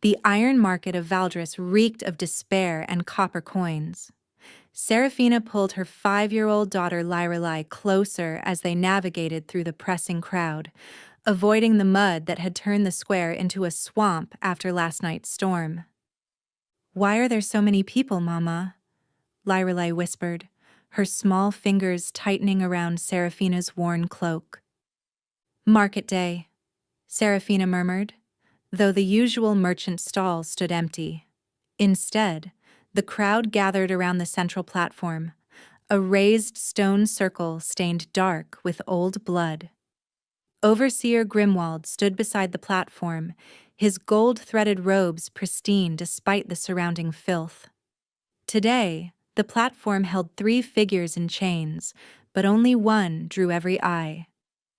The iron market of Valdris reeked of despair and copper coins. Seraphina pulled her 5-year-old daughter Lyrelai closer as they navigated through the pressing crowd, avoiding the mud that had turned the square into a swamp after last night's storm. "Why are there so many people, Mama?" Lyrelai whispered, her small fingers tightening around Seraphina's worn cloak. "Market day," Seraphina murmured, though the usual merchant stall stood empty. Instead, the crowd gathered around the central platform, a raised stone circle stained dark with old blood. Overseer Grimwald stood beside the platform, his gold-threaded robes pristine despite the surrounding filth. Today, the platform held 3 figures in chains, but only one drew every eye.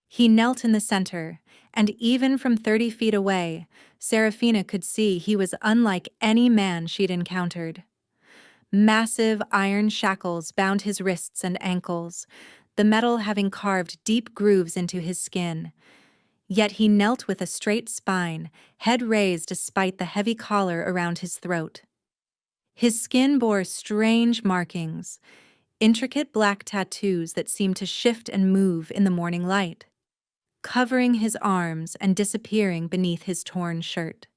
He knelt in the center, and even from 30 feet away, Seraphina could see he was unlike any man she'd encountered. Massive iron shackles bound his wrists and ankles, the metal having carved deep grooves into his skin. Yet he knelt with a straight spine, head raised despite the heavy collar around his throat. His skin bore strange markings, intricate black tattoos that seemed to shift and move in the morning light, covering his arms and disappearing beneath his torn shirt.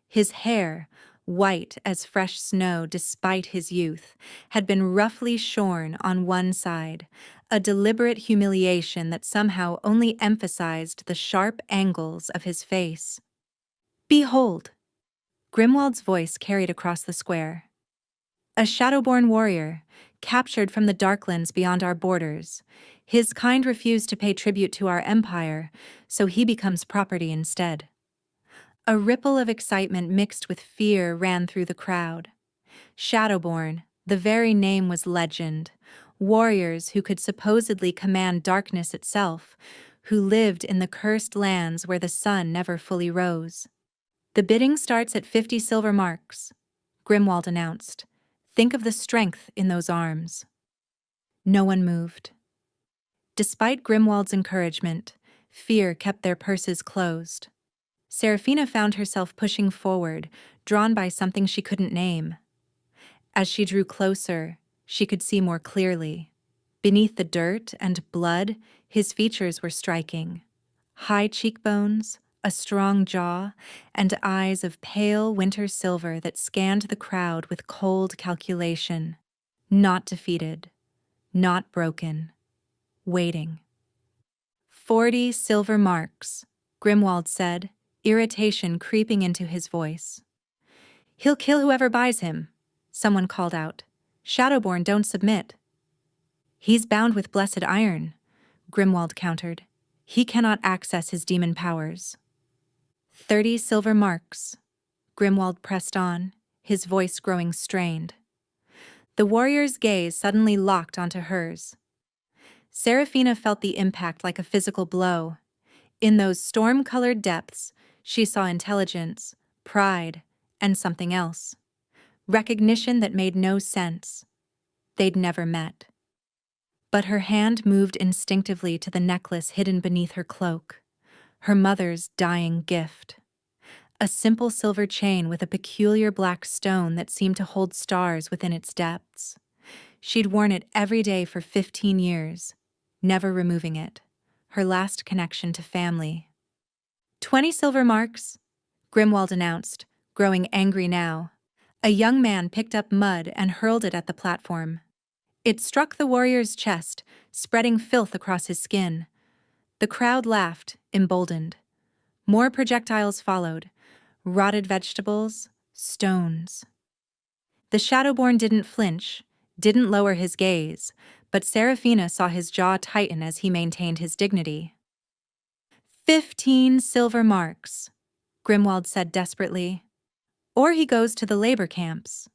His hair, white as fresh snow despite his youth, had been roughly shorn on one side, a deliberate humiliation that somehow only emphasized the sharp angles of his face. "Behold!" Grimwald's voice carried across the square. "A shadowborn warrior, captured from the darklands beyond our borders. His kind refused to pay tribute to our empire, so he becomes property instead." A ripple of excitement mixed with fear ran through the crowd. Shadowborn, the very name was legend. Warriors who could supposedly command darkness itself, who lived in the cursed lands where the sun never fully rose. "The bidding starts at 50 silver marks," Grimwald announced. "Think of the strength in those arms." No one moved. Despite Grimwald's encouragement, fear kept their purses closed. Seraphina found herself pushing forward, drawn by something she couldn't name. As she drew closer, she could see more clearly. Beneath the dirt and blood, his features were striking. High cheekbones, a strong jaw, and eyes of pale winter silver that scanned the crowd with cold calculation. Not defeated, not broken, waiting. 40 silver marks, Grimwald said, irritation creeping into his voice. "He'll kill whoever buys him," someone called out. "Shadowborn don't submit." "He's bound with blessed iron," Grimwald countered. "He cannot access his demon powers." 30 silver marks, Grimwald pressed on, his voice growing strained. The warrior's gaze suddenly locked onto hers. Seraphina felt the impact like a physical blow. In those storm-colored depths, she saw intelligence, pride, and something else. Recognition that made no sense. They'd never met. But her hand moved instinctively to the necklace hidden beneath her cloak, her mother's dying gift. A simple silver chain with a peculiar black stone that seemed to hold stars within its depths. She'd worn it every day for 15 years, never removing it, her last connection to family. 20 silver marks, Grimwald announced, growing angry now. A young man picked up mud and hurled it at the platform. It struck the warrior's chest, spreading filth across his skin. The crowd laughed, emboldened. More projectiles followed, rotted vegetables, stones. The Shadowborn didn't flinch, didn't lower his gaze, but Seraphina saw his jaw tighten as he maintained his dignity. 15 silver marks, Grimwald said desperately. Or he goes to the labor camps.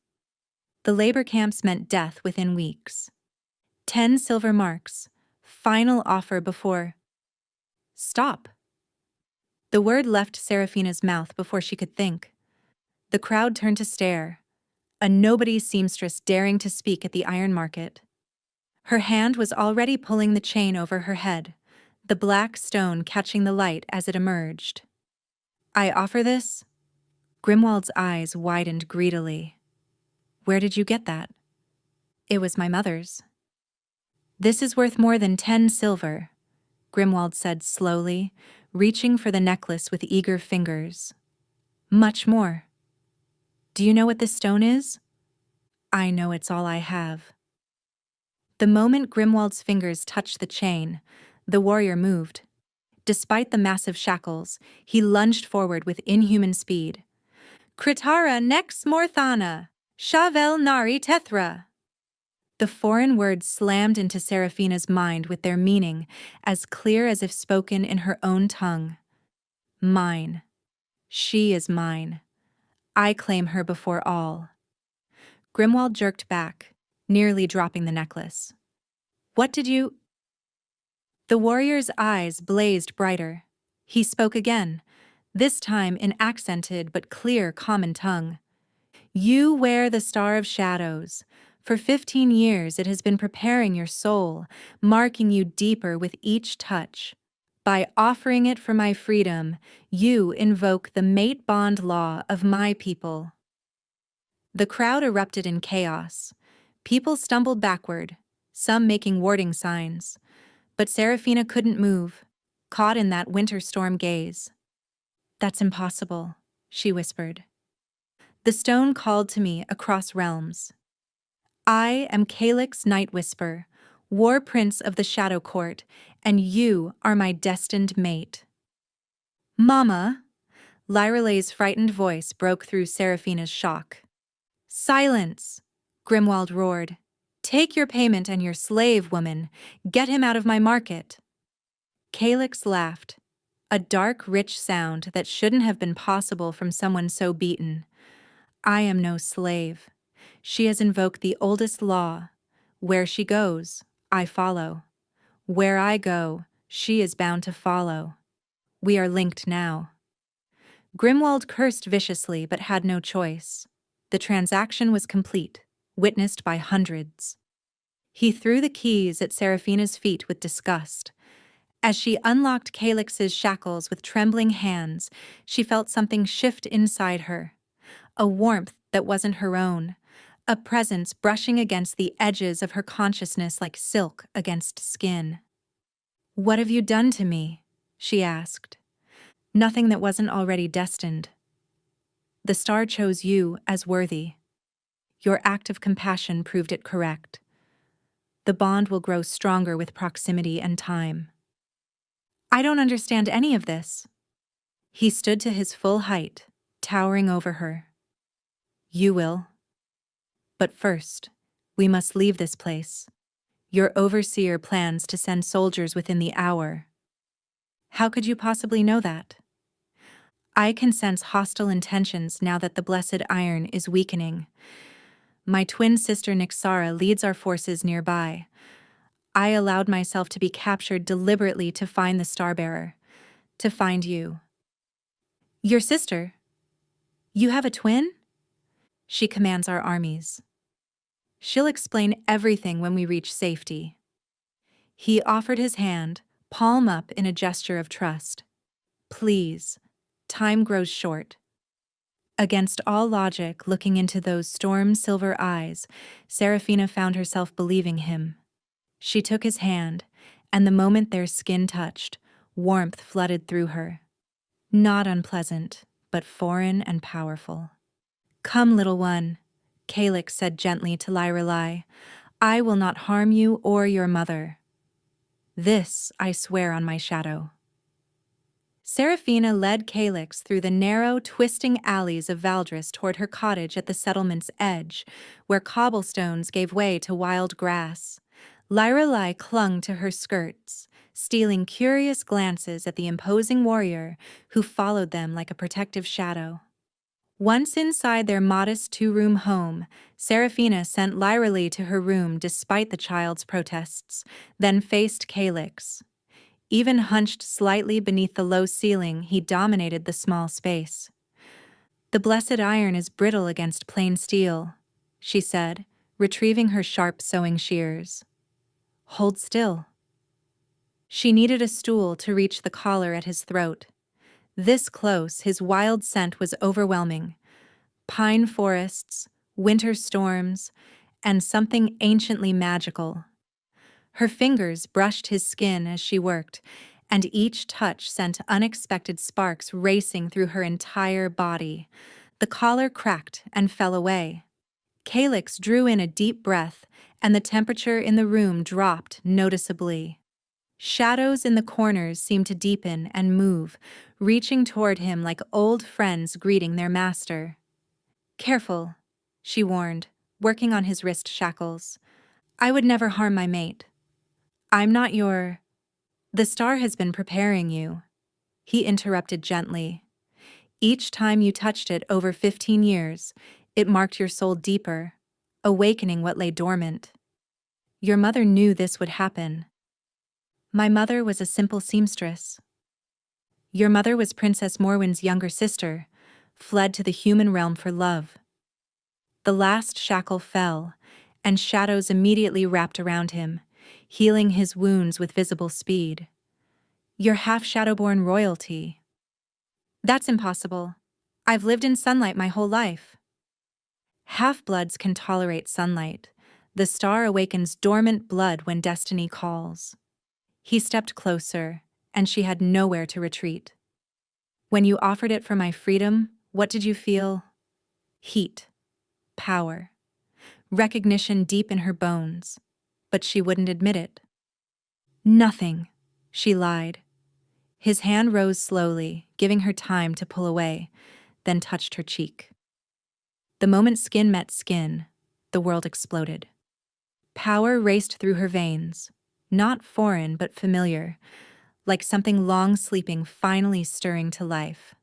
The labor camps meant death within weeks. 10 silver marks, final offer before... Stop. The word left Seraphina's mouth before she could think. The crowd turned to stare, a nobody seamstress daring to speak at the iron market. Her hand was already pulling the chain over her head, the black stone catching the light as it emerged. "I offer this," Grimwald's eyes widened greedily. Where did you get that? It was my mother's. This is worth more than 10 silver, Grimwald said slowly, reaching for the necklace with eager fingers. Much more. Do you know what this stone is? I know it's all I have. The moment Grimwald's fingers touched the chain, the warrior moved. Despite the massive shackles, he lunged forward with inhuman speed. Kritara nex morthana, shavel nari tethra. The foreign words slammed into Seraphina's mind with their meaning as clear as if spoken in her own tongue. Mine. She is mine. I claim her before all. Grimwald jerked back, nearly dropping the necklace. What did you— The warrior's eyes blazed brighter. He spoke again, this time in accented but clear common tongue. You wear the Star of Shadows. For 15 years it has been preparing your soul, marking you deeper with each touch. By offering it for my freedom, you invoke the mate bond law of my people. The crowd erupted in chaos. People stumbled backward, some making warding signs. But Seraphina couldn't move, caught in that winter storm gaze. That's impossible, she whispered. The stone called to me across realms. I am Calyx Night Whisper, War Prince of the Shadow Court, and you are my destined mate. Mama! Lyralay's frightened voice broke through Seraphina's shock. Silence! Grimwald roared. Take your payment and your slave, woman. Get him out of my market. Calyx laughed, a dark, rich sound that shouldn't have been possible from someone so beaten. I am no slave. She has invoked the oldest law. Where she goes, I follow. Where I go, she is bound to follow. We are linked now. Grimwald cursed viciously but had no choice. The transaction was complete, witnessed by hundreds. He threw the keys at Seraphina's feet with disgust. As she unlocked Calyx's shackles with trembling hands, she felt something shift inside her. A warmth that wasn't her own. A presence brushing against the edges of her consciousness like silk against skin. What have you done to me? She asked. Nothing that wasn't already destined. The star chose you as worthy. Your act of compassion proved it correct. The bond will grow stronger with proximity and time. I don't understand any of this. He stood to his full height, towering over her. You will. But first, we must leave this place. Your overseer plans to send soldiers within the hour. How could you possibly know that? I can sense hostile intentions now that the blessed iron is weakening. My twin sister Nyxara leads our forces nearby. I allowed myself to be captured deliberately to find the Starbearer, to find you. Your sister? You have a twin? She commands our armies. She'll explain everything when we reach safety. He offered his hand, palm up in a gesture of trust. Please, time grows short. Against all logic, looking into those storm-silver eyes, Seraphina found herself believing him. She took his hand, and the moment their skin touched, warmth flooded through her. Not unpleasant, but foreign and powerful. Come, little one, Calyx said gently to Lyralai. I will not harm you or your mother. This I swear on my shadow. Seraphina led Calyx through the narrow, twisting alleys of Valdris toward her cottage at the settlement's edge, where cobblestones gave way to wild grass. Lyralai clung to her skirts, stealing curious glances at the imposing warrior who followed them like a protective shadow. Once inside their modest two-room home, Seraphina sent Lyralai to her room despite the child's protests, then faced Calyx. Even hunched slightly beneath the low ceiling, he dominated the small space. The blessed iron is brittle against plain steel, she said, retrieving her sharp sewing shears. Hold still. She needed a stool to reach the collar at his throat. This close, his wild scent was overwhelming. Pine forests, winter storms, and something anciently magical. Her fingers brushed his skin as she worked, and each touch sent unexpected sparks racing through her entire body. The collar cracked and fell away. Calyx drew in a deep breath, and the temperature in the room dropped noticeably. Shadows in the corners seemed to deepen and move, reaching toward him like old friends greeting their master. "Careful," she warned, working on his wrist shackles. "I would never harm my mate." "I'm not your—" "The star has been preparing you," he interrupted gently. "Each time you touched it over 15 years, it marked your soul deeper, awakening what lay dormant. Your mother knew this would happen." "My mother was a simple seamstress." "Your mother was Princess Morwen's younger sister, fled to the human realm for love." The last shackle fell, and shadows immediately wrapped around him, healing his wounds with visible speed. "You're half Shadowborn royalty." "That's impossible. I've lived in sunlight my whole life." "Half-bloods can tolerate sunlight. The star awakens dormant blood when destiny calls." He stepped closer, and she had nowhere to retreat. "When you offered it for my freedom, what did you feel?" "Heat. Power. Recognition deep in her bones. But she wouldn't admit it." "Nothing," she lied. His hand rose slowly, giving her time to pull away, then touched her cheek. The moment skin met skin, the world exploded. Power raced through her veins, not foreign but familiar, like something long sleeping finally stirring to life.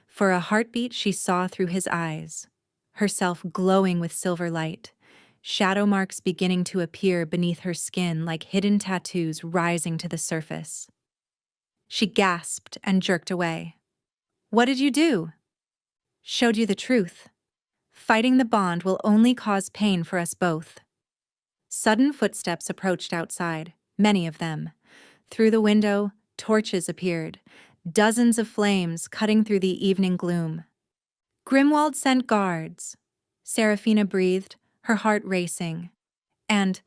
For a heartbeat she saw through his eyes, herself glowing with silver light, shadow marks beginning to appear beneath her skin like hidden tattoos rising to the surface. She gasped and jerked away. "What did you do?" "Showed you the truth. Fighting the bond will only cause pain for us both." Sudden footsteps approached outside, many of them. Through the window, torches appeared, dozens of flames cutting through the evening gloom. "Grimwald sent guards," Seraphina breathed, her heart racing. "And,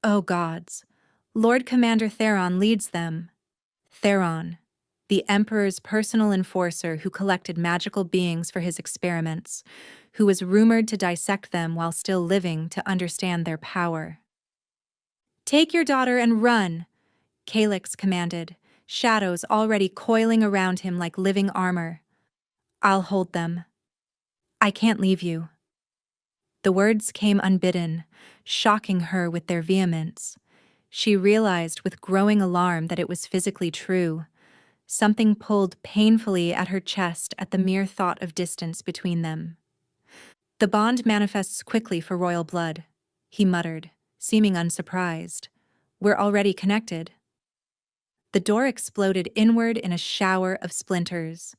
oh gods, Lord Commander Theron leads them." Theron, the Emperor's personal enforcer who collected magical beings for his experiments, who was rumored to dissect them while still living to understand their power. "Take your daughter and run," Calyx commanded, shadows already coiling around him like living armor. "I'll hold them." "I can't leave you." The words came unbidden, shocking her with their vehemence. She realized with growing alarm that it was physically true. Something pulled painfully at her chest at the mere thought of distance between them. "The bond manifests quickly for royal blood," he muttered, seeming unsurprised. "We're already connected." The door exploded inward in a shower of splinters.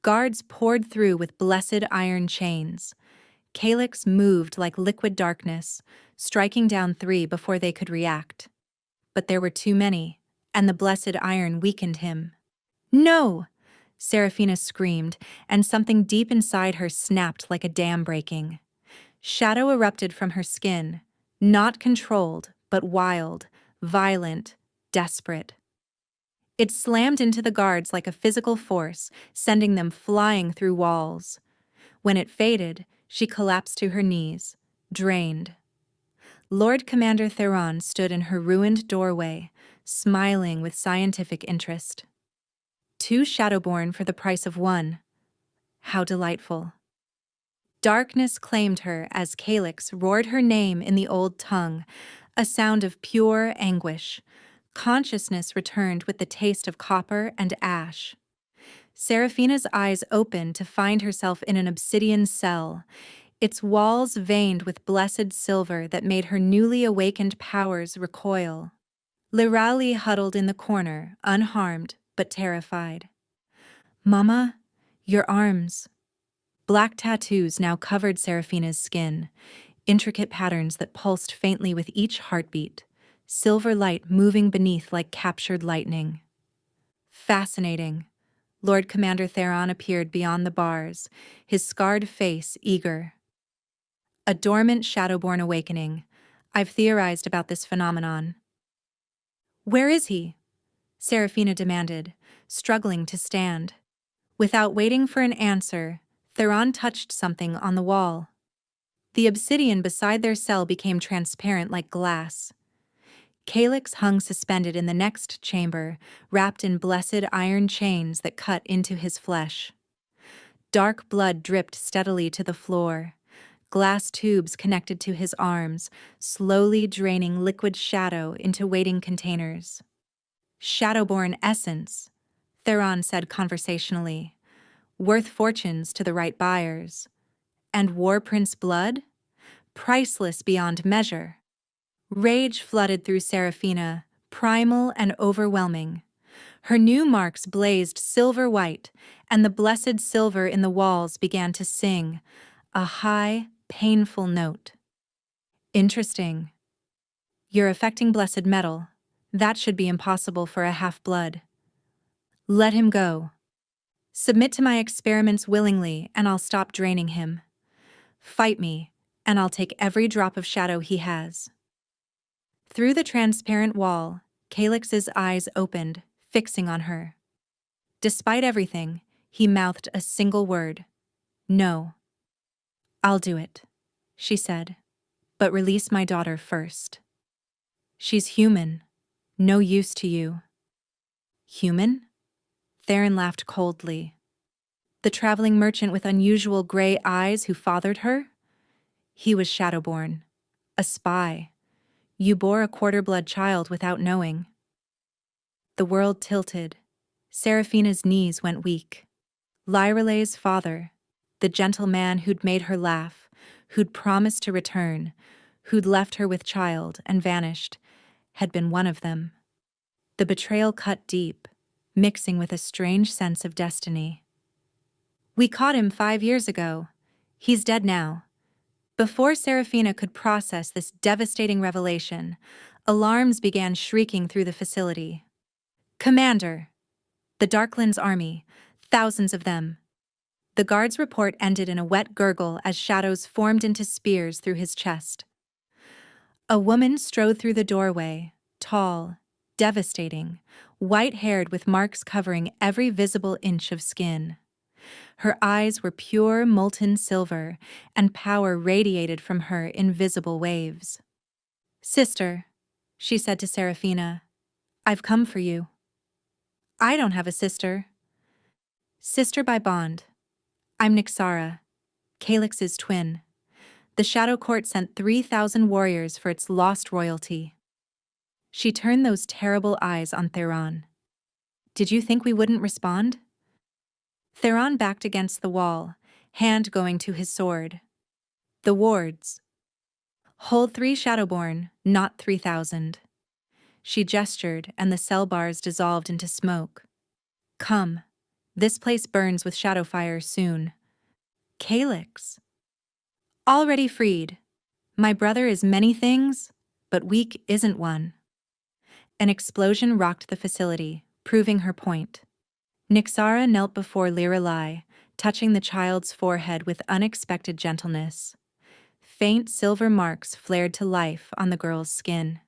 Guards poured through with blessed iron chains. Calyx moved like liquid darkness, striking down 3 before they could react. But there were too many, and the blessed iron weakened him. "No!" Seraphina screamed, and something deep inside her snapped like a dam breaking. Shadow erupted from her skin, not controlled, but wild, violent, desperate. It slammed into the guards like a physical force, sending them flying through walls. When it faded, she collapsed to her knees, drained. Lord Commander Theron stood in her ruined doorway, smiling with scientific interest. 2 Shadowborn for the price of 1. How delightful. Darkness claimed her as Calyx roared her name in the old tongue, a sound of pure anguish. Consciousness returned with the taste of copper and ash. Seraphina's eyes opened to find herself in an obsidian cell, its walls veined with blessed silver that made her newly awakened powers recoil. Lirali huddled in the corner, unharmed but terrified. "Mama, your arms." Black tattoos now covered Seraphina's skin, intricate patterns that pulsed faintly with each heartbeat, silver light moving beneath like captured lightning. "Fascinating," Lord Commander Theron appeared beyond the bars, his scarred face eager. A dormant Shadowborn awakening. I've theorized about this phenomenon. Where is he? Seraphina demanded, struggling to stand. Without waiting for an answer, Theron touched something on the wall. The obsidian beside their cell became transparent like glass. Calyx hung suspended in the next chamber, wrapped in blessed iron chains that cut into his flesh. Dark blood dripped steadily to the floor. Glass tubes connected to his arms, slowly draining liquid shadow into waiting containers. Shadowborn essence, Theron said conversationally. Worth fortunes to the right buyers. And War Prince blood? Priceless beyond measure. Rage flooded through Seraphina, primal and overwhelming. Her new marks blazed silver-white, and the blessed silver in the walls began to sing, a high, painful note. Interesting. You're affecting blessed metal. That should be impossible for a half-blood. Let him go. Submit to my experiments willingly, and I'll stop draining him. Fight me, and I'll take every drop of shadow he has. Through the transparent wall, Calyx's eyes opened, fixing on her. Despite everything, he mouthed a single word. No. I'll do it, she said, but release my daughter first. She's human, no use to you. Human? Theron laughed coldly. The traveling merchant with unusual gray eyes who fathered her? He was Shadowborn, a spy. You bore a quarter-blood child without knowing. The world tilted. Seraphina's knees went weak. Lyralay's father, the gentle man who'd made her laugh, who'd promised to return, who'd left her with child and vanished, had been one of them. The betrayal cut deep, mixing with a strange sense of destiny. We caught him 5 years ago. He's dead now. Before Seraphina could process this devastating revelation, alarms began shrieking through the facility. Commander! The Darklands army, thousands of them. The guard's report ended in a wet gurgle as shadows formed into spears through his chest. A woman strode through the doorway, tall, devastating, white-haired with marks covering every visible inch of skin. Her eyes were pure molten silver, and power radiated from her in visible waves. Sister, she said to Seraphina, I've come for you. I don't have a sister. Sister by bond. I'm Nyxara, Calyx's twin. The Shadow Court sent 3,000 warriors for its lost royalty. She turned those terrible eyes on Theron. Did you think we wouldn't respond? Theron backed against the wall, hand going to his sword. The wards. Hold 3 Shadowborn, not 3,000. She gestured, and the cell bars dissolved into smoke. Come. This place burns with shadow fire soon. Calyx. Already freed. My brother is many things, but weak isn't one. An explosion rocked the facility, proving her point. Nyxara knelt before Lyralai, touching the child's forehead with unexpected gentleness. Faint silver marks flared to life on the girl's skin.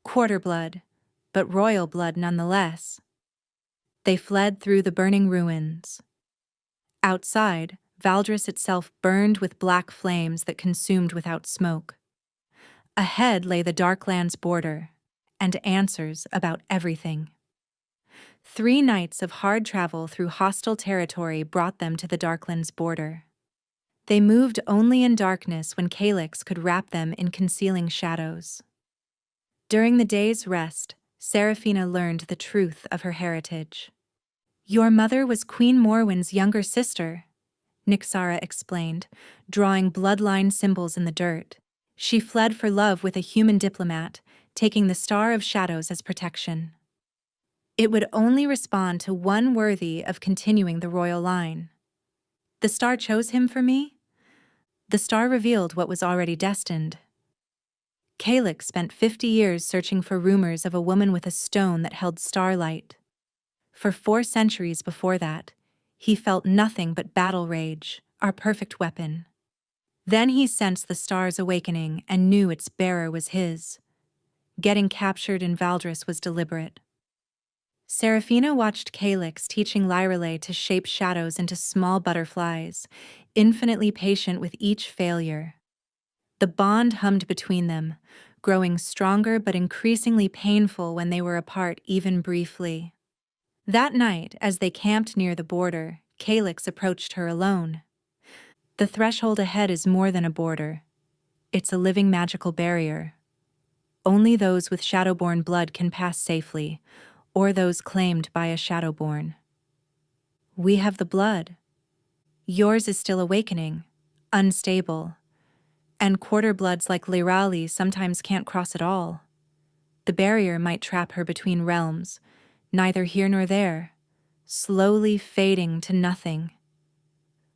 Quarter blood, but royal blood nonetheless. They fled through the burning ruins. Outside, Valdris itself burned with black flames that consumed without smoke. Ahead lay the Darklands border, and answers about everything. 3 nights of hard travel through hostile territory brought them to the Darklands border. They moved only in darkness when Calyx could wrap them in concealing shadows. During the day's rest, Seraphina learned the truth of her heritage. Your mother was Queen Morwen's younger sister, Nyxara explained, drawing bloodline symbols in the dirt. She fled for love with a human diplomat, taking the Star of Shadows as protection. It would only respond to one worthy of continuing the royal line. The star chose him for me? The star revealed what was already destined. Calyx spent 50 years searching for rumors of a woman with a stone that held starlight. For 4 centuries before that, he felt nothing but battle rage, our perfect weapon. Then he sensed the star's awakening and knew its bearer was his. Getting captured in Valdris was deliberate. Seraphina watched Calyx teaching Lyrelay to shape shadows into small butterflies, infinitely patient with each failure. The bond hummed between them, growing stronger but increasingly painful when they were apart even briefly. That night, as they camped near the border, Calyx approached her alone. The threshold ahead is more than a border. It's a living magical barrier. Only those with Shadowborn blood can pass safely, or those claimed by a Shadowborn. We have the blood. Yours is still awakening, unstable, and quarter-bloods like Lyrali sometimes can't cross at all. The barrier might trap her between realms, neither here nor there, slowly fading to nothing.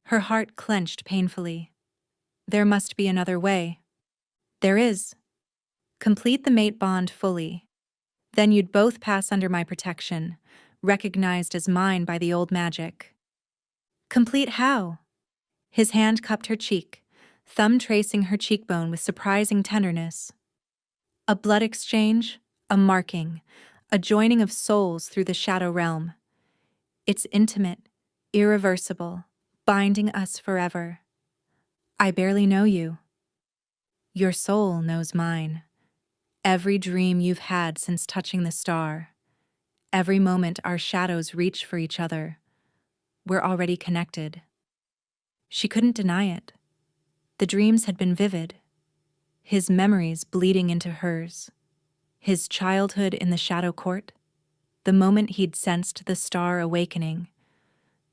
Her heart clenched painfully. There must be another way. There is. Complete the mate bond fully. Then you'd both pass under my protection, recognized as mine by the old magic. Complete how? His hand cupped her cheek, thumb tracing her cheekbone with surprising tenderness. A blood exchange, a marking, a joining of souls through the shadow realm. It's intimate, irreversible, binding us forever. I barely know you. Your soul knows mine. Every dream you've had since touching the star. Every moment our shadows reach for each other. We're already connected. She couldn't deny it. The dreams had been vivid. His memories bleeding into hers. His childhood in the shadow court. The moment he'd sensed the star awakening.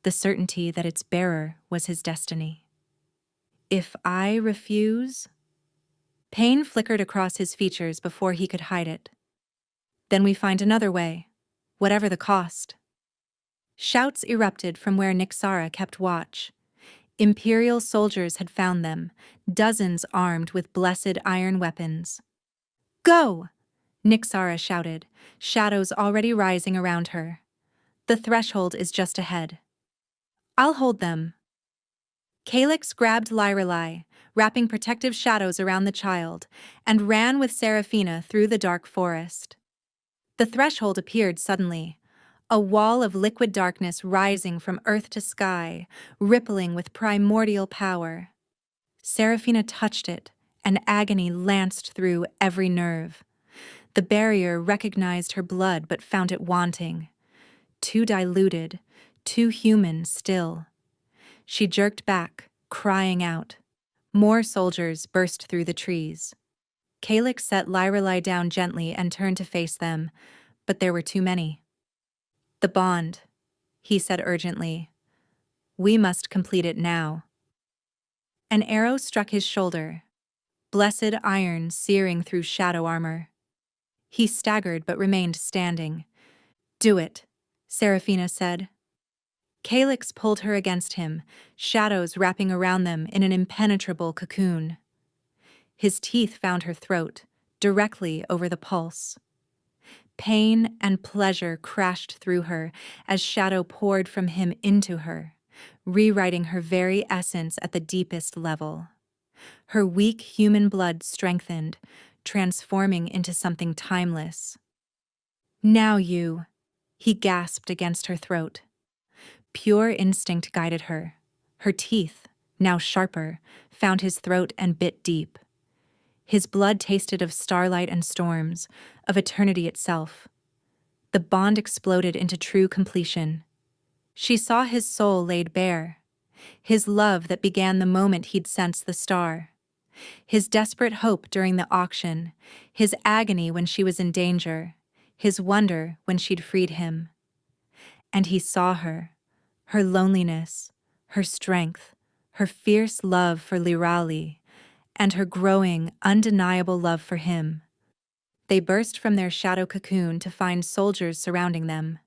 The certainty that its bearer was his destiny. If I refuse? Pain flickered across his features before he could hide it. Then we find another way, whatever the cost. Shouts erupted from where Nyxara kept watch. Imperial soldiers had found them, dozens armed with blessed iron weapons. Go! Nyxara shouted, shadows already rising around her. The threshold is just ahead. I'll hold them. Calyx grabbed Lyrelay, wrapping protective shadows around the child, and ran with Seraphina through the dark forest. The threshold appeared suddenly, a wall of liquid darkness rising from earth to sky, rippling with primordial power. Seraphina touched it, and agony lanced through every nerve. The barrier recognized her blood but found it wanting. Too diluted, too human still. She jerked back, crying out. More soldiers burst through the trees. Calyx set Lyrelay down gently and turned to face them, but there were too many. The bond, he said urgently. We must complete it now. An arrow struck his shoulder, blessed iron searing through shadow armor. He staggered but remained standing. Do it, Seraphina said. Calyx pulled her against him, shadows wrapping around them in an impenetrable cocoon. His teeth found her throat, directly over the pulse. Pain and pleasure crashed through her as shadow poured from him into her, rewriting her very essence at the deepest level. Her weak human blood strengthened, transforming into something timeless. Now you, he gasped against her throat. Pure instinct guided her. Her teeth, now sharper, found his throat and bit deep. His blood tasted of starlight and storms, of eternity itself. The bond exploded into true completion. She saw his soul laid bare, his love that began the moment he'd sensed the star, his desperate hope during the auction, his agony when she was in danger, his wonder when she'd freed him. And he saw her loneliness, her strength, her fierce love for Lyrali, and her growing, undeniable love for him. They burst from their shadow cocoon to find soldiers surrounding them.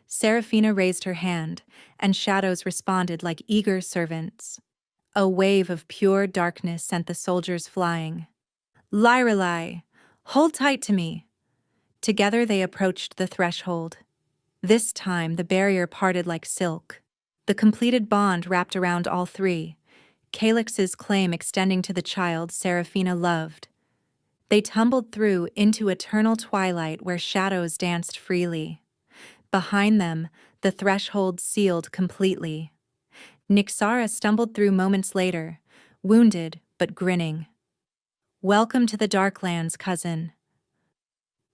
Seraphina raised her hand, and shadows responded like eager servants. A wave of pure darkness sent the soldiers flying. Lyrelay, hold tight to me. Together they approached the threshold. This time, the barrier parted like silk. The completed bond wrapped around all three, Calix's claim extending to the child Seraphina loved. They tumbled through into eternal twilight where shadows danced freely. Behind them, the threshold sealed completely. Nyxara stumbled through moments later, wounded but grinning. "Welcome to the Darklands, cousin."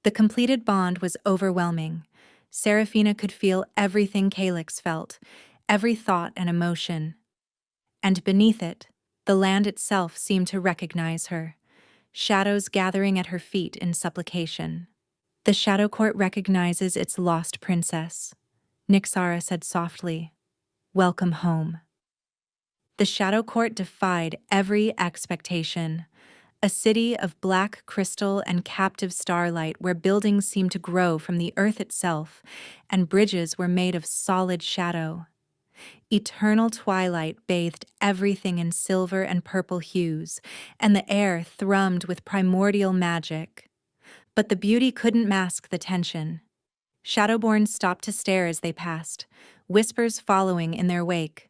The completed bond was overwhelming. Seraphina could feel everything Calix felt, every thought and emotion. And beneath it, the land itself seemed to recognize her, shadows gathering at her feet in supplication. "The Shadow Court recognizes its lost princess," Nyxara said softly. "Welcome home." The Shadow Court defied every expectation. A city of black crystal and captive starlight where buildings seemed to grow from the earth itself, and bridges were made of solid shadow. Eternal twilight bathed everything in silver and purple hues, and the air thrummed with primordial magic. But the beauty couldn't mask the tension. Shadowborns stopped to stare as they passed, whispers following in their wake.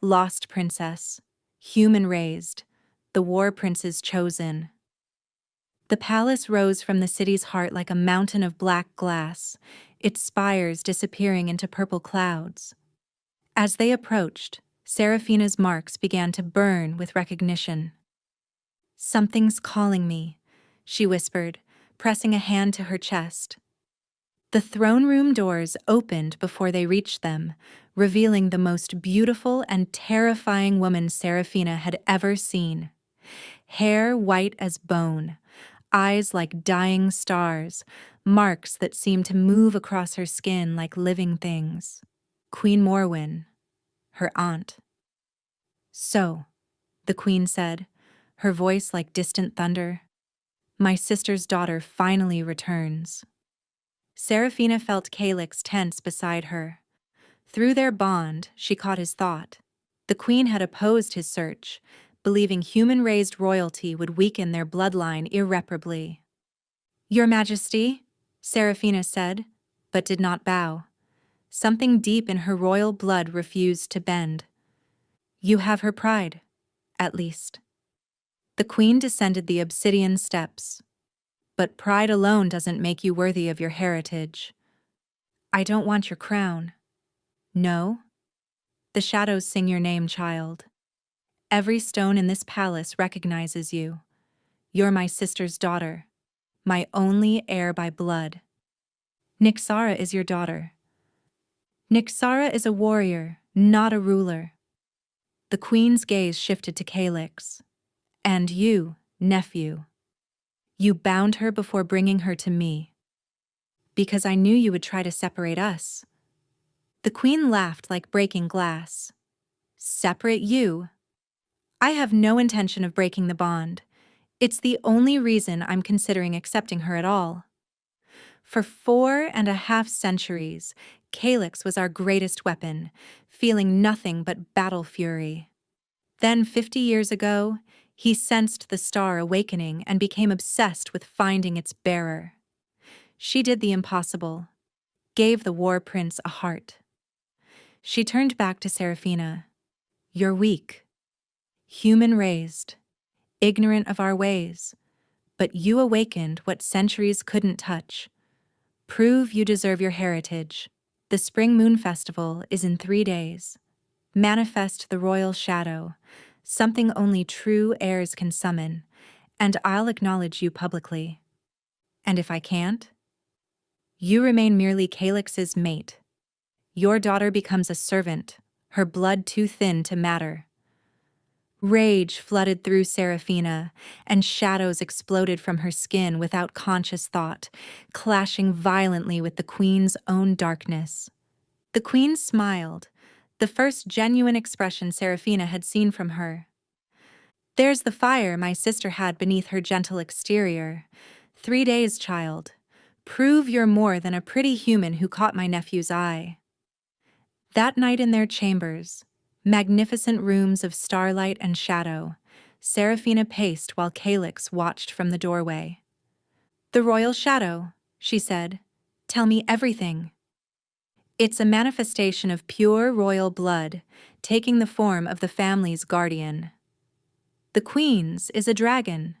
Lost princess, human raised, the war prince's chosen. The palace rose from the city's heart like a mountain of black glass, its spires disappearing into purple clouds. As they approached, Seraphina's marks began to burn with recognition. "Something's calling me," she whispered, pressing a hand to her chest. The throne room doors opened before they reached them, revealing the most beautiful and terrifying woman Seraphina had ever seen. Hair white as bone, eyes like dying stars, marks that seemed to move across her skin like living things. Queen Morwen, her aunt. "So," the queen said, her voice like distant thunder, "my sister's daughter finally returns." Seraphina felt Calix tense beside her. Through their bond, she caught his thought. The queen had opposed his search, believing human-raised royalty would weaken their bloodline irreparably. "Your Majesty," Seraphina said, but did not bow. Something deep in her royal blood refused to bend. "You have her pride, at least." The queen descended the obsidian steps. "But pride alone doesn't make you worthy of your heritage." "I don't want your crown." "No? The shadows sing your name, child. Every stone in this palace recognizes you. You're my sister's daughter, my only heir by blood." "Nyxara is your daughter." "Nyxara is a warrior, not a ruler." The queen's gaze shifted to Calix. "And you, nephew. You bound her before bringing her to me. Because I knew you would try to separate us." The queen laughed like breaking glass. "Separate you? I have no intention of breaking the bond. It's the only reason I'm considering accepting her at all. For 4.5 centuries, Calix was our greatest weapon, feeling nothing but battle fury. Then 50 years ago, he sensed the star awakening and became obsessed with finding its bearer. She did the impossible, gave the war prince a heart." She turned back to Seraphina. "You're weak, human-raised, ignorant of our ways, but you awakened what centuries couldn't touch. Prove you deserve your heritage. The Spring Moon Festival is in 3 days. Manifest the royal shadow, something only true heirs can summon, and I'll acknowledge you publicly. And if I can't, you remain merely Calix's mate. Your daughter becomes a servant, her blood too thin to matter." Rage flooded through Seraphina, and shadows exploded from her skin without conscious thought, clashing violently with the queen's own darkness. The queen smiled, the first genuine expression Seraphina had seen from her. "There's the fire my sister had beneath her gentle exterior. 3 days, child. Prove you're more than a pretty human who caught my nephew's eye." That night in their chambers, magnificent rooms of starlight and shadow, Seraphina paced while Calix watched from the doorway. "The royal shadow," she said. "Tell me everything." It's a manifestation of pure royal blood, taking the form of the family's guardian. The queen's is a dragon.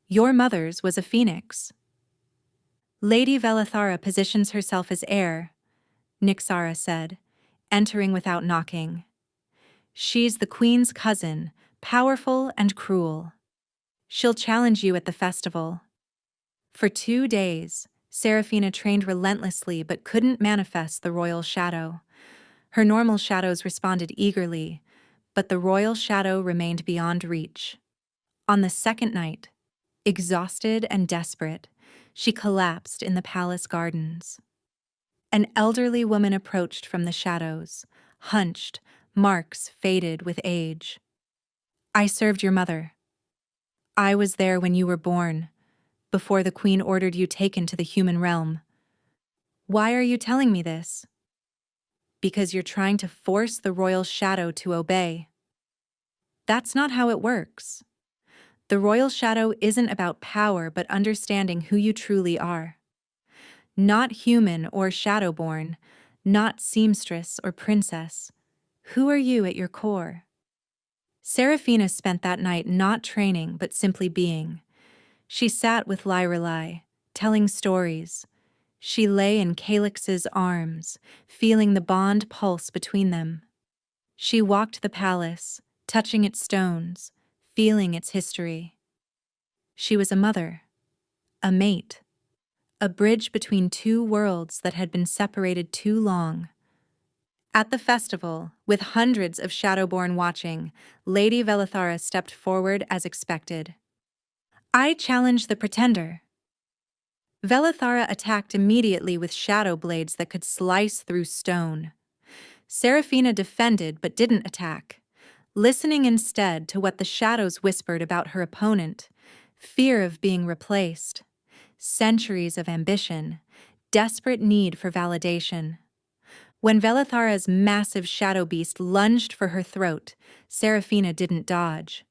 Your mother's was a phoenix. Lady Velithara positions herself as heir, Nyxara said, entering without knocking. She's the queen's cousin, powerful and cruel. She'll challenge you at the festival. For 2 days, Seraphina trained relentlessly but couldn't manifest the royal shadow. Her normal shadows responded eagerly, but the royal shadow remained beyond reach. On the second night, exhausted and desperate, she collapsed in the palace gardens. An elderly woman approached from the shadows, hunched, marks faded with age. I served your mother. I was there when you were born, before the queen ordered you taken to the human realm. Why are you telling me this? Because you're trying to force the royal shadow to obey. That's not how it works. The royal shadow isn't about power but understanding who you truly are. Not human or shadowborn, not seamstress or princess. Who are you at your core? Seraphina spent that night not training but simply being. She sat with Lyrelai, telling stories. She lay in Calix's arms, feeling the bond pulse between them. She walked the palace, touching its stones, feeling its history. She was a mother, a mate, a bridge between two worlds that had been separated too long. At the festival, with hundreds of Shadowborn watching, Lady Velithara stepped forward as expected. I challenge the pretender. Velithara attacked immediately with shadow blades that could slice through stone. Seraphina defended but didn't attack, listening instead to what the shadows whispered about her opponent: fear of being replaced, centuries of ambition, desperate need for validation. When Velithara's massive shadow beast lunged for her throat, Seraphina didn't dodge.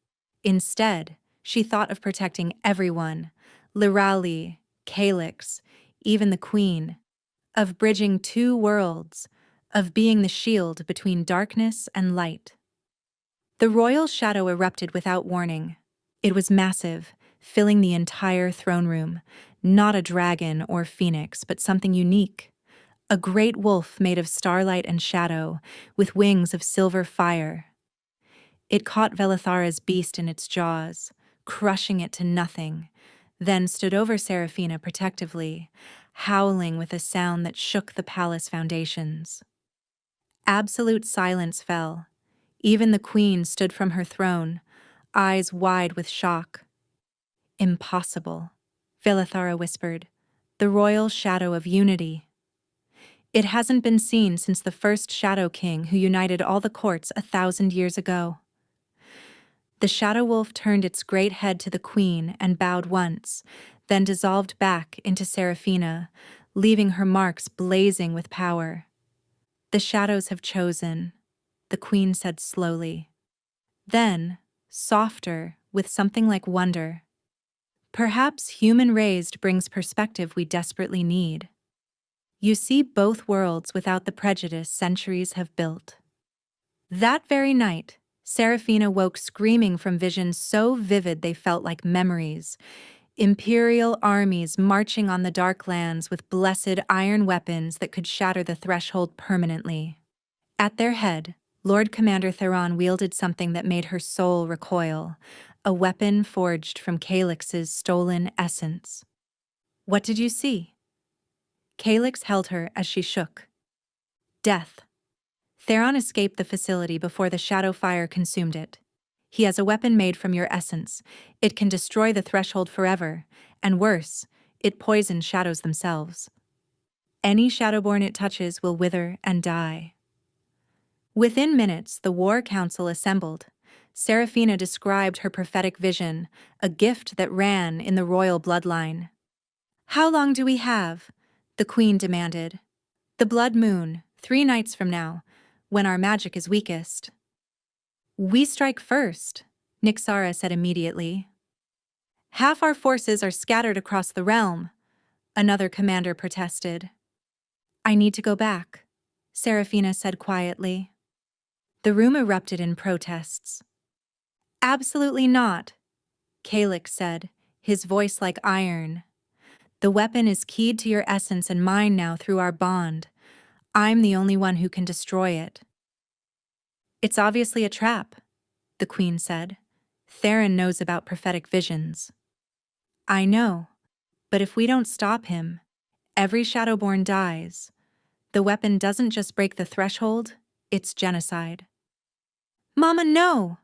Instead, she thought of protecting everyone: Lyrali, Calix, even the queen, of bridging two worlds, of being the shield between darkness and light. The royal shadow erupted without warning. It was massive, filling the entire throne room, not a dragon or phoenix, but something unique. A great wolf made of starlight and shadow, with wings of silver fire. It caught Velithara's beast in its jaws, crushing it to nothing, then stood over Seraphina protectively, howling with a sound that shook the palace foundations. Absolute silence fell. Even the queen stood from her throne, eyes wide with shock. Impossible, Velithara whispered, the royal shadow of unity. It hasn't been seen since the first Shadow King who united all the courts 1,000 years ago. The shadow wolf turned its great head to the queen and bowed once, then dissolved back into Seraphina, leaving her marks blazing with power. The shadows have chosen, the queen said slowly. Then, softer, with something like wonder, perhaps human-raised brings perspective we desperately need. You see both worlds without the prejudice centuries have built. That very night, Seraphina woke screaming from visions so vivid they felt like memories. Imperial armies marching on the dark lands with blessed iron weapons that could shatter the threshold permanently. At their head, Lord Commander Theron wielded something that made her soul recoil, a weapon forged from Calix's stolen essence. What did you see? Calix held her as she shook. Death. Theron escaped the facility before the shadow fire consumed it. He has a weapon made from your essence. It can destroy the threshold forever, and worse, it poisons shadows themselves. Any shadowborn it touches will wither and die. Within minutes, the War Council assembled. Seraphina described her prophetic vision, a gift that ran in the royal bloodline. How long do we have? The queen demanded. The blood moon, 3 nights from now, when our magic is weakest. We strike first, Nyxara said immediately. Half our forces are scattered across the realm, another commander protested. I need to go back, Serafina said quietly. The room erupted in protests. Absolutely not, Calix said, his voice like iron. The weapon is keyed to your essence and mine now through our bond. I'm the only one who can destroy it. It's obviously a trap, the Queen said. Theron knows about prophetic visions. I know, but if we don't stop him, every Shadowborn dies. The weapon doesn't just break the threshold, it's genocide. Mama, no!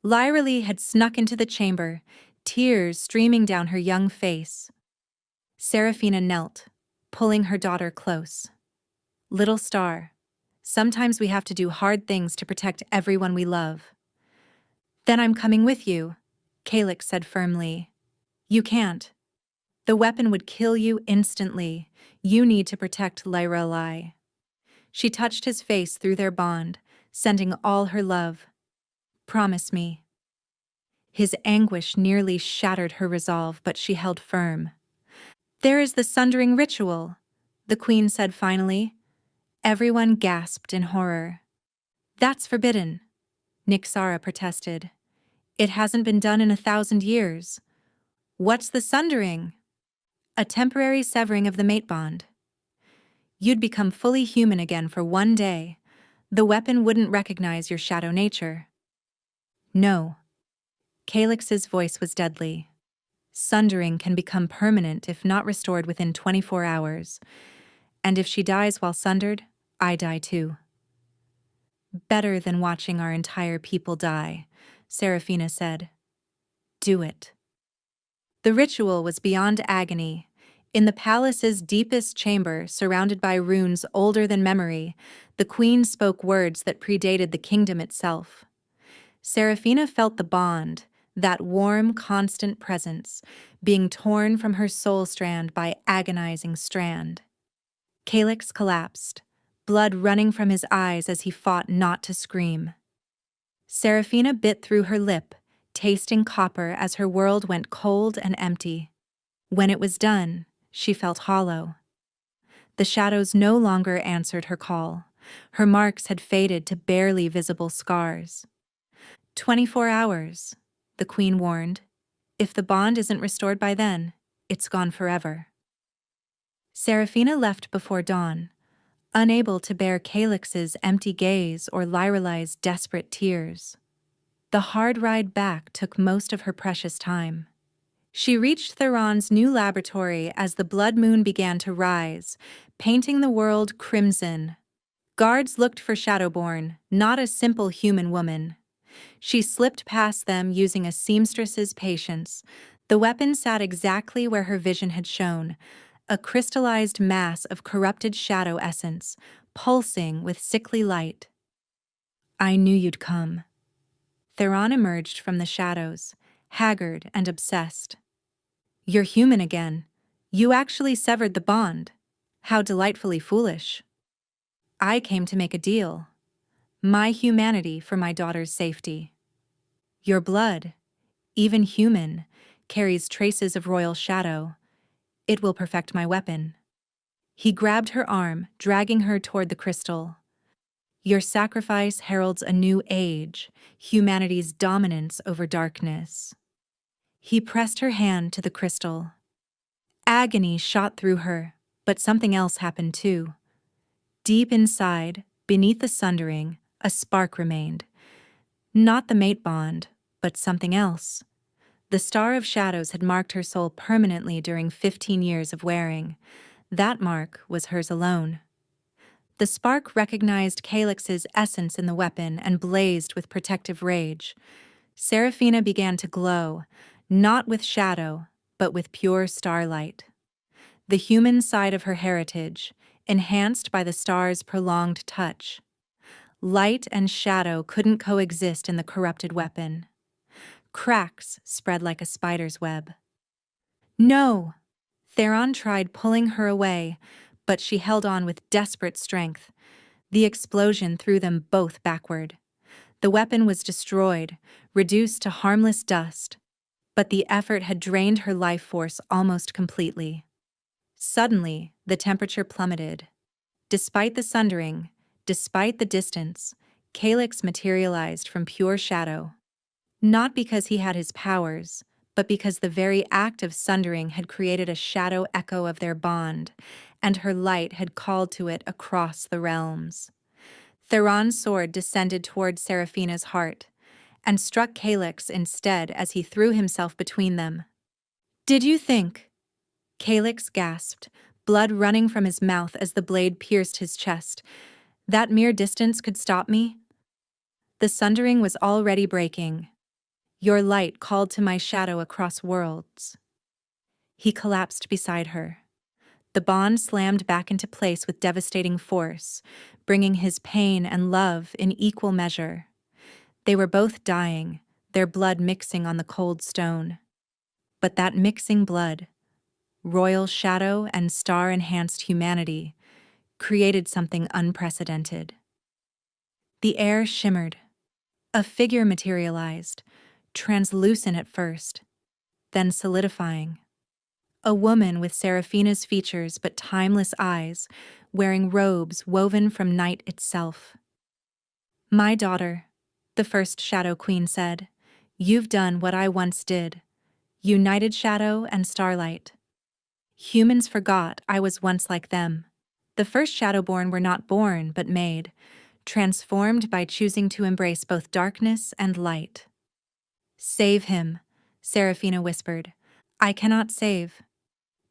Lyra Lee had snuck into the chamber, tears streaming down her young face. Serafina knelt, pulling her daughter close. Little star, sometimes we have to do hard things to protect everyone we love. Then I'm coming with you, Calix said firmly. You can't. The weapon would kill you instantly. You need to protect Lyra Lee. She touched his face through their bond, sending all her love. Promise me. His anguish nearly shattered her resolve, but she held firm. There is the sundering ritual, the Queen said finally. Everyone gasped in horror. That's forbidden, Nyxara protested. It hasn't been done in 1,000 years. What's the sundering? A temporary severing of the mate bond. You'd become fully human again for one day. The weapon wouldn't recognize your shadow nature. No. Calix's voice was deadly. Sundering can become permanent if not restored within 24 hours. And if she dies while sundered, I die too. Better than watching our entire people die, Serafina said. Do it. The ritual was beyond agony. In the palace's deepest chamber, surrounded by runes older than memory, the Queen spoke words that predated the kingdom itself. Serafina felt the bond, that warm, constant presence, being torn from her soul strand by agonizing strand. Calix collapsed, blood running from his eyes as he fought not to scream. Serafina bit through her lip, tasting copper as her world went cold and empty. When it was done, she felt hollow. The shadows no longer answered her call. Her marks had faded to barely visible scars. 24 hours, the Queen warned. If the bond isn't restored by then, it's gone forever. Serafina left before dawn, unable to bear Calix's empty gaze or Lyrelai's desperate tears. The hard ride back took most of her precious time. She reached Theron's new laboratory as the blood moon began to rise, painting the world crimson. Guards looked for Shadowborn, not a simple human woman. She slipped past them using a seamstress's patience. The weapon sat exactly where her vision had shown, a crystallized mass of corrupted shadow essence, pulsing with sickly light. I knew you'd come. Theron emerged from the shadows, haggard and obsessed. You're human again. You actually severed the bond. How delightfully foolish. I came to make a deal. My humanity for my daughter's safety. Your blood, even human, carries traces of royal shadow. It will perfect my weapon. He grabbed her arm, dragging her toward the crystal. Your sacrifice heralds a new age, humanity's dominance over darkness. He pressed her hand to the crystal. Agony shot through her, but something else happened too. Deep inside, beneath the sundering, a spark remained. Not the mate bond, but something else. The star of shadows had marked her soul permanently during 15 years of wearing. That mark was hers alone. The spark recognized Calix's essence in the weapon and blazed with protective rage. Serafina began to glow, not with shadow, but with pure starlight. The human side of her heritage, enhanced by the star's prolonged touch. Light and shadow couldn't coexist in the corrupted weapon. Cracks spread like a spider's web. No! Theron tried pulling her away, but she held on with desperate strength. The explosion threw them both backward. The weapon was destroyed, reduced to harmless dust, but the effort had drained her life force almost completely. Suddenly, the temperature plummeted. Despite the sundering, despite the distance, Calyx materialized from pure shadow. Not because he had his powers, but because the very act of sundering had created a shadow echo of their bond, and her light had called to it across the realms. Theron's sword descended toward Seraphina's heart, and struck Calyx instead as he threw himself between them. "Did you think?" Calyx gasped, blood running from his mouth as the blade pierced his chest. "That mere distance could stop me?" The sundering was already breaking. "Your light called to my shadow across worlds." He collapsed beside her. The bond slammed back into place with devastating force, bringing his pain and love in equal measure. They were both dying, their blood mixing on the cold stone. But that mixing blood, royal shadow and star-enhanced humanity, created something unprecedented. The air shimmered. A figure materialized, translucent at first, then solidifying. A woman with Seraphina's features but timeless eyes, wearing robes woven from night itself. "My daughter," the first Shadow Queen said, "you've done what I once did, united shadow and starlight. Humans forgot I was once like them. The first Shadowborn were not born but made, transformed by choosing to embrace both darkness and light." "Save him," Seraphina whispered. "I cannot save,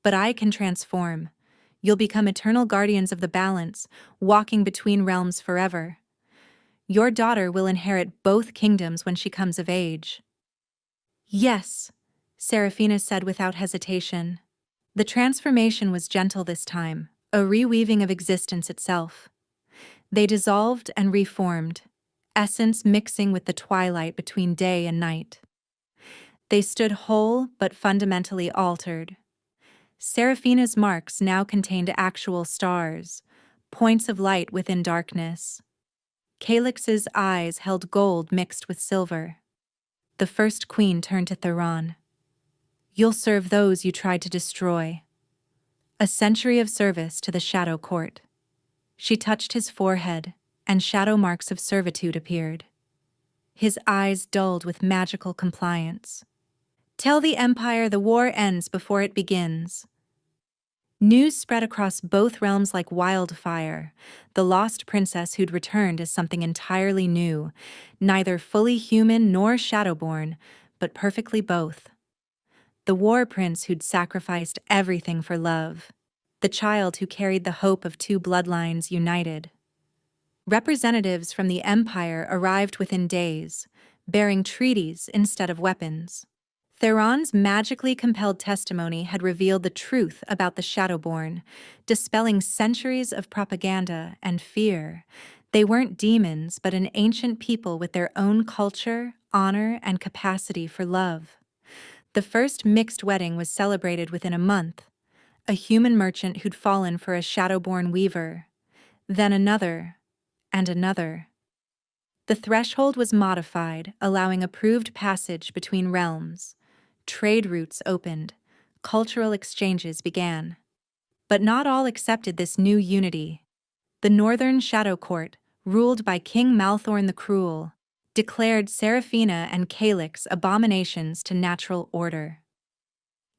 but I can transform. You'll become eternal guardians of the balance, walking between realms forever. Your daughter will inherit both kingdoms when she comes of age." "Yes," Seraphina said without hesitation. The transformation was gentle this time, a reweaving of existence itself. They dissolved and reformed, essence mixing with the twilight between day and night. They stood whole but fundamentally altered. Seraphina's marks now contained actual stars, points of light within darkness. Calyx's eyes held gold mixed with silver. The first queen turned to Theron. "You'll serve those you tried to destroy." A century of service to the Shadow Court. She touched his forehead, and shadow marks of servitude appeared. His eyes dulled with magical compliance. "Tell the Empire the war ends before it begins." News spread across both realms like wildfire. The lost princess who'd returned as something entirely new, neither fully human nor shadowborn, but perfectly both. The war prince who'd sacrificed everything for love. The child who carried the hope of two bloodlines united. Representatives from the Empire arrived within days, bearing treaties instead of weapons. Theron's magically compelled testimony had revealed the truth about the Shadowborn, dispelling centuries of propaganda and fear. They weren't demons, but an ancient people with their own culture, honor, and capacity for love. The first mixed wedding was celebrated within a month. A human merchant who'd fallen for a Shadowborn weaver. Then another, and another. The threshold was modified, allowing approved passage between realms. Trade routes opened, cultural exchanges began. But not all accepted this new unity. The Northern Shadow Court, ruled by King Malthorn the Cruel, declared Seraphina and Calyx abominations to natural order.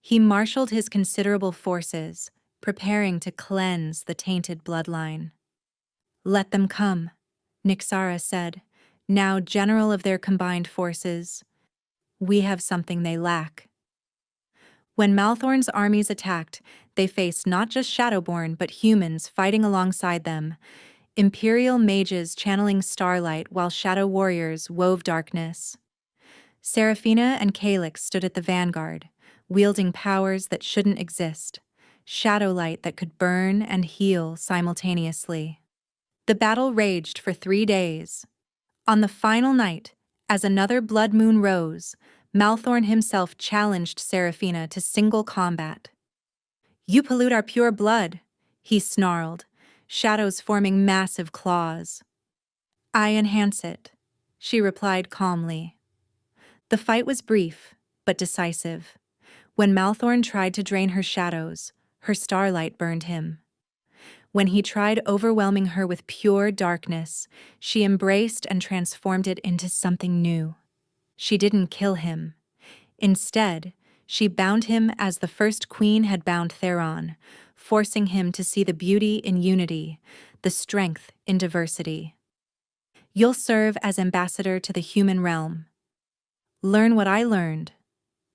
He marshaled his considerable forces, preparing to cleanse the tainted bloodline. "Let them come," Nyxara said, now general of their combined forces. "We have something they lack." When Malthorn's armies attacked, they faced not just Shadowborn but humans fighting alongside them, Imperial mages channeling starlight while Shadow warriors wove darkness. Seraphina and Calyx stood at the vanguard, wielding powers that shouldn't exist, shadow light that could burn and heal simultaneously. The battle raged for 3 days. On the final night, as another blood moon rose, Malthorn himself challenged Seraphina to single combat. "You pollute our pure blood," he snarled, shadows forming massive claws. "I enhance it," she replied calmly. The fight was brief, but decisive. When Malthorn tried to drain her shadows, her starlight burned him. When he tried overwhelming her with pure darkness, she embraced and transformed it into something new. She didn't kill him. Instead, she bound him as the first queen had bound Theron, forcing him to see the beauty in unity, the strength in diversity. You'll serve as ambassador to the human realm. Learn what I learned.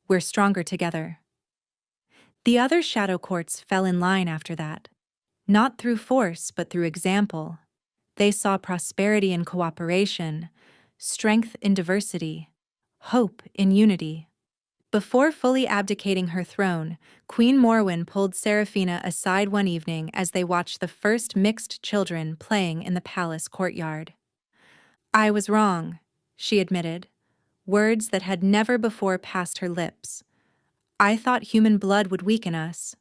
We're stronger together. The other shadow courts fell in line after that. Not through force, but through example. They saw prosperity in cooperation, strength in diversity, hope in unity. Before fully abdicating her throne, Queen Morwen pulled Seraphina aside one evening as they watched the first mixed children playing in the palace courtyard. "I was wrong," she admitted, words that had never before passed her lips. "I thought human blood would weaken us.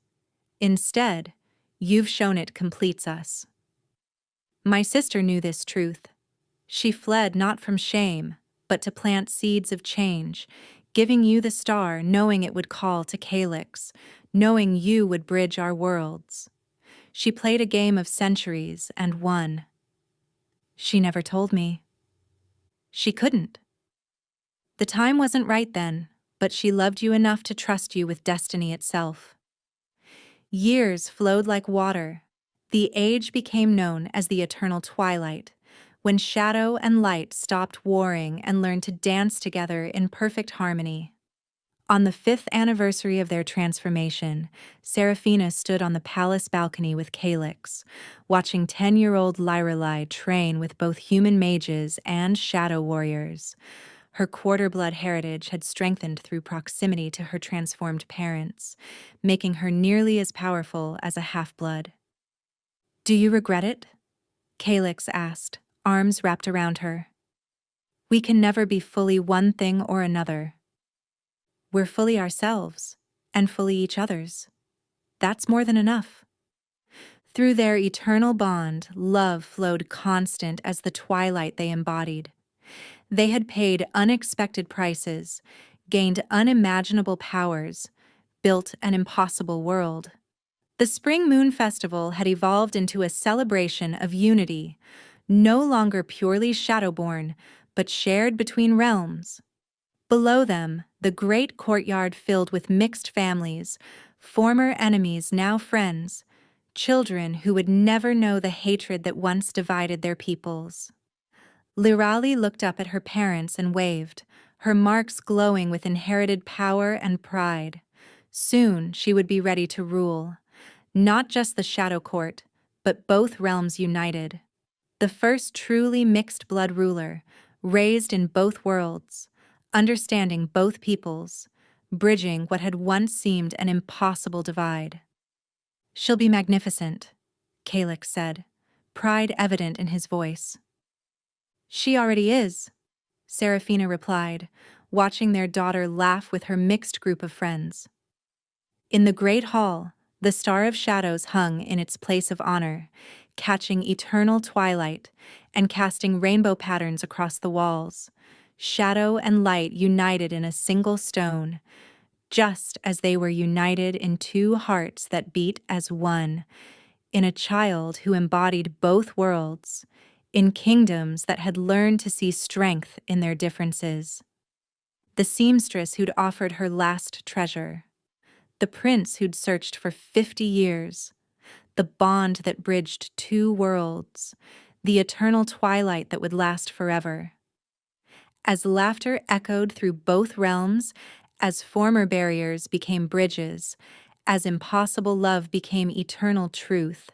Instead, you've shown it completes us." My sister knew this truth. She fled not from shame, but to plant seeds of change, giving you the star, knowing it would call to Calyx, knowing you would bridge our worlds. She played a game of centuries and won. She never told me. She couldn't. The time wasn't right then, but she loved you enough to trust you with destiny itself. Years flowed like water. The age became known as the eternal twilight, when shadow and light stopped warring and learned to dance together in perfect harmony. On the 5th anniversary of their transformation, Seraphina stood on the palace balcony with Calyx, watching 10-year-old Lyrelai train with both human mages and shadow warriors. Her quarter-blood heritage had strengthened through proximity to her transformed parents, making her nearly as powerful as a half-blood. "Do you regret it?" Calyx asked, arms wrapped around her. "We can never be fully one thing or another. We're fully ourselves, and fully each other's. That's more than enough." Through their eternal bond, love flowed constant as the twilight they embodied. They had paid unexpected prices, gained unimaginable powers, built an impossible world. The Spring Moon Festival had evolved into a celebration of unity, no longer purely shadowborn, but shared between realms. Below them, the great courtyard filled with mixed families, former enemies now friends, children who would never know the hatred that once divided their peoples. Lirali looked up at her parents and waved, her marks glowing with inherited power and pride. Soon she would be ready to rule, not just the Shadow Court, but both realms united. The first truly mixed-blood ruler, raised in both worlds, understanding both peoples, bridging what had once seemed an impossible divide. "She'll be magnificent," Calyx said, pride evident in his voice. "She already is," Seraphina replied, watching their daughter laugh with her mixed group of friends. In the great hall, the Star of Shadows hung in its place of honor, catching eternal twilight and casting rainbow patterns across the walls. Shadow and light united in a single stone, just as they were united in two hearts that beat as one, in a child who embodied both worlds, in kingdoms that had learned to see strength in their differences. The seamstress who'd offered her last treasure, the prince who'd searched for 50 years, the bond that bridged two worlds, the eternal twilight that would last forever. As laughter echoed through both realms, as former barriers became bridges, as impossible love became eternal truth,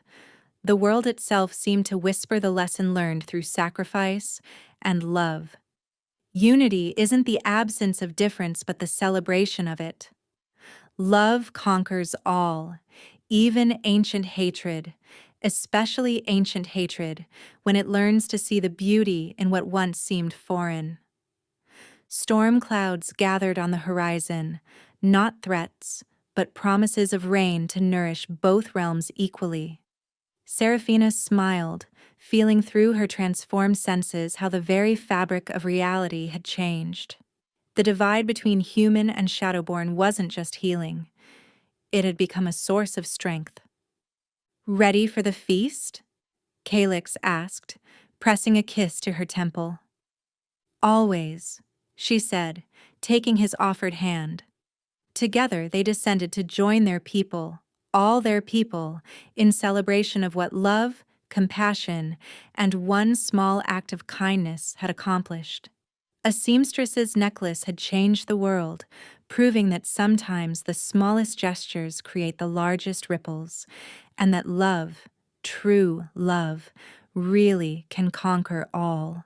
the world itself seemed to whisper the lesson learned through sacrifice and love. Unity isn't the absence of difference but the celebration of it. Love conquers all, even ancient hatred, especially ancient hatred, when it learns to see the beauty in what once seemed foreign. Storm clouds gathered on the horizon, not threats, but promises of rain to nourish both realms equally. Seraphina smiled, feeling through her transformed senses how the very fabric of reality had changed. The divide between human and shadowborn wasn't just healing. It had become a source of strength. Ready for the feast? Calyx asked, pressing a kiss to her temple. Always, she said, taking his offered hand. Together they descended to join their people, all their people, in celebration of what love, compassion, and one small act of kindness had accomplished. A seamstress's necklace had changed the world, proving that sometimes the smallest gestures create the largest ripples, and that love, true love, really can conquer all.